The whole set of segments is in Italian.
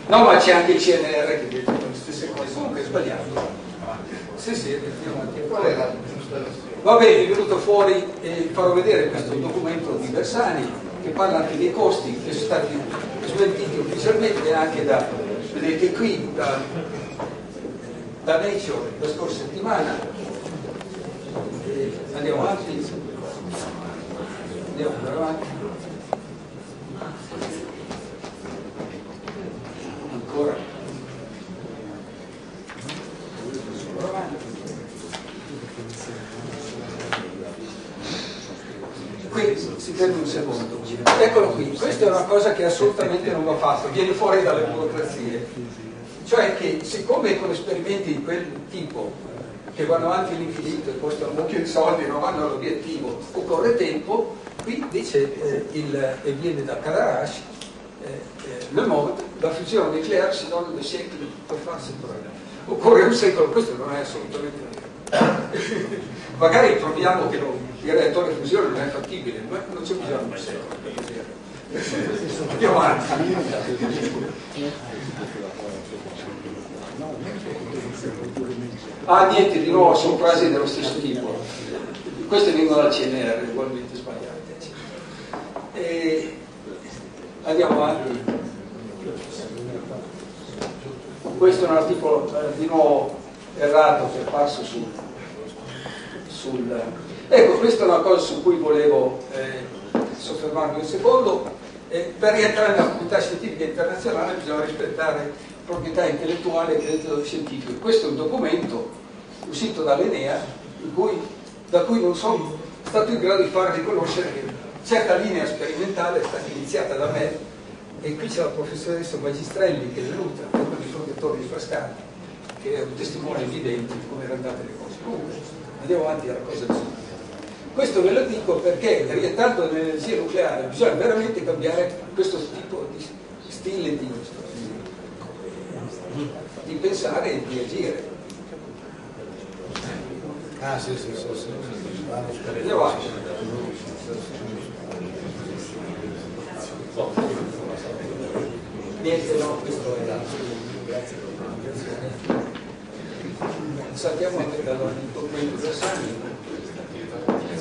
No, ma c'è anche il CNR che dice le stesse cose, comunque è sbagliato. Sì, andiamo avanti. Qual era? Va bene, è venuto fuori, farò vedere questo documento di Bersani che parla anche dei costi che sono stati smentiti ufficialmente anche da, vedete qui, da Nature la scorsa settimana. Andiamo avanti. Andiamo avanti. Ancora. Qui si fermi un secondo. Eccolo qui, questa è una cosa che assolutamente non va fatta, viene fuori dalle burocrazie. Cioè che siccome con esperimenti di quel tipo, che vanno avanti all'infinito e costano un mucchio di soldi, non vanno all'obiettivo, occorre tempo, qui dice e viene da Cadarache, Le Monde, la fusione nucleare si donne due secoli per farsi il problema. Occorre un secolo, questo non è assolutamente vero. Magari troviamo che il reattore fusione non è fattibile, ma non c'è bisogno di un secolo per dire. Andiamo avanti. Ah, niente, di nuovo sono frasi dello stesso tipo. Queste vengono dal CNR, ugualmente sbagliate. Andiamo avanti. Questo è un articolo di nuovo errato che è apparso sul... Ecco, questa è una cosa su cui volevo soffermarmi un secondo. Per rientrare nella comunità scientifica internazionale bisogna rispettare proprietà intellettuale e credito scientifico. Questo è un documento uscito dall'Enea da cui non sono stato in grado di far riconoscere che certa linea sperimentale è stata iniziata da me, e qui c'è la professoressa Magistrelli che è venuta, uno dei fondatori di Frascati, che è un testimone evidente di come erano andate le cose. Comunque andiamo avanti alla cosa giusta. Questo ve lo dico perché, rientrando nell'energia nucleare, bisogna veramente cambiare questo tipo di stile di pensare e di agire. Ah, sì. Andiamo avanti. Niente, no, questo è saltiamo anche dal documento Bersani.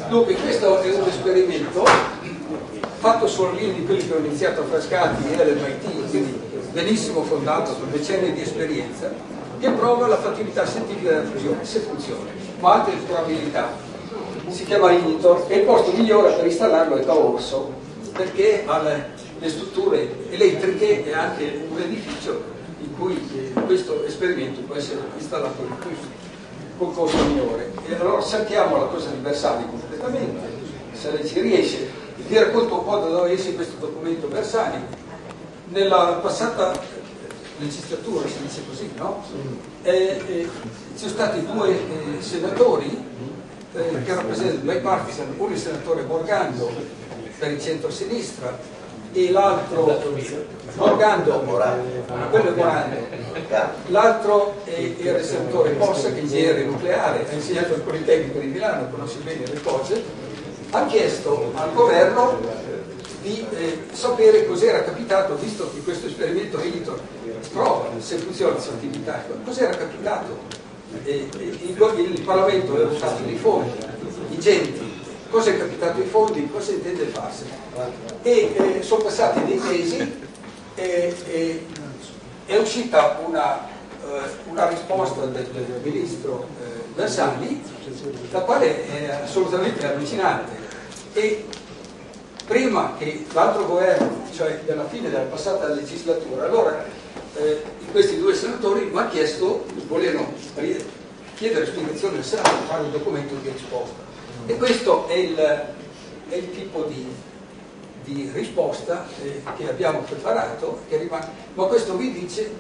Dunque, questo è un esperimento fatto su linea di quelli che ho iniziato a Frascati e all'MIT, quindi benissimo fondato con decenni di esperienza, che prova la fattibilità scientifica della fusione, se funziona, ma altre probabilità. Si chiama Ignitor e il posto migliore per installarlo è Caorso, perché ha le strutture elettriche e anche un edificio in cui questo esperimento può essere installato di più con costo minore. E allora saltiamo la cosa di Bersani completamente, se lei ci riesce. Vi racconto un po' da dove esce questo documento Bersani. Nella passata legislatura, si dice così, no? Ci sono stati due senatori che rappresentano il bipartisan, uno il senatore Morgando per il centro-sinistra e l'altro Morgando, quello è Morando, l'altro era il senatore Possa, che è ingegnere nucleare, ha insegnato al Politecnico di Milano, conosce bene le cose, ha chiesto al governo di sapere cos'era capitato, visto che questo esperimento Ignitor prova se funziona la sua attività, cos'era capitato. Il Parlamento aveva votato dei fondi ingenti, cosa è capitato ai fondi, cosa intende farsene, e sono passati dei mesi e è uscita una risposta del ministro Bersani, la quale è assolutamente allucinante, e prima che l'altro governo, cioè dalla fine della passata legislatura, allora questi due senatori mi hanno chiesto, volevano chiedere spiegazione al Senato, fare un documento di risposta, e questo è il tipo di risposta che abbiamo preparato, ma questo vi dice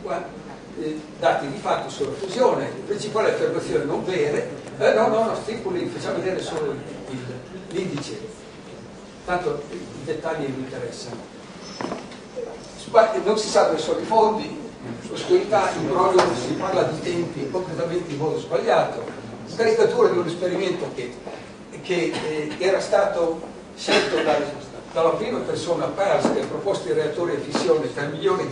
dati di fatto sulla fusione, principale affermazione non vere, no, stipuli, facciamo vedere solo l'indice, tanto i dettagli non interessano. Non si sa dove sono i fondi, oscurità, imbroglio, si parla di tempi completamente in modo sbagliato, caricatura di un esperimento che era stato scelto dalla prima persona, Peirce, che ha proposto i reattori a fissione 3 milioni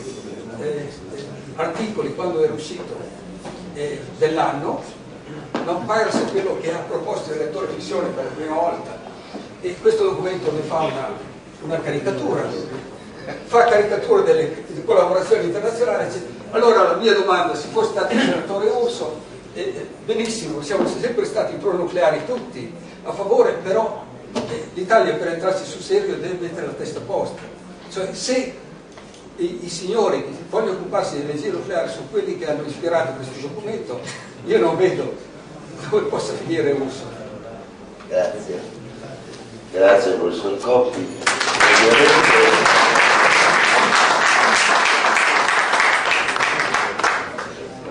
articoli quando era uscito dell'anno, non Piracy è quello che ha proposto il lettore fissione per la prima volta, e questo documento ne fa una caricatura, fa caricatura delle collaborazioni internazionali, eccetera. Allora la mia domanda, se fosse stato il senatore Urso, benissimo, siamo sempre stati pro-nucleari tutti, a favore, però l'Italia per entrarci sul serio deve mettere la testa a posto. Cioè, se i signori che vogliono occuparsi dell'energia nucleare sono quelli che hanno ispirato questo documento, io non vedo dove possa finire Urso. Grazie. Grazie professor Coppi.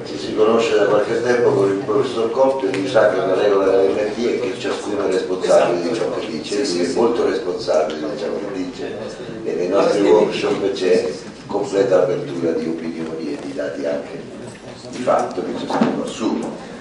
Ci si conosce da qualche tempo con il professor Coppi, e sa che una regola dell'MT è che ciascuno è responsabile di ciò che dice, lui è molto responsabile di ciò che dice, e nei nostri workshop c'è completa apertura di opinioni e di dati anche di fatto che ci sono assunti.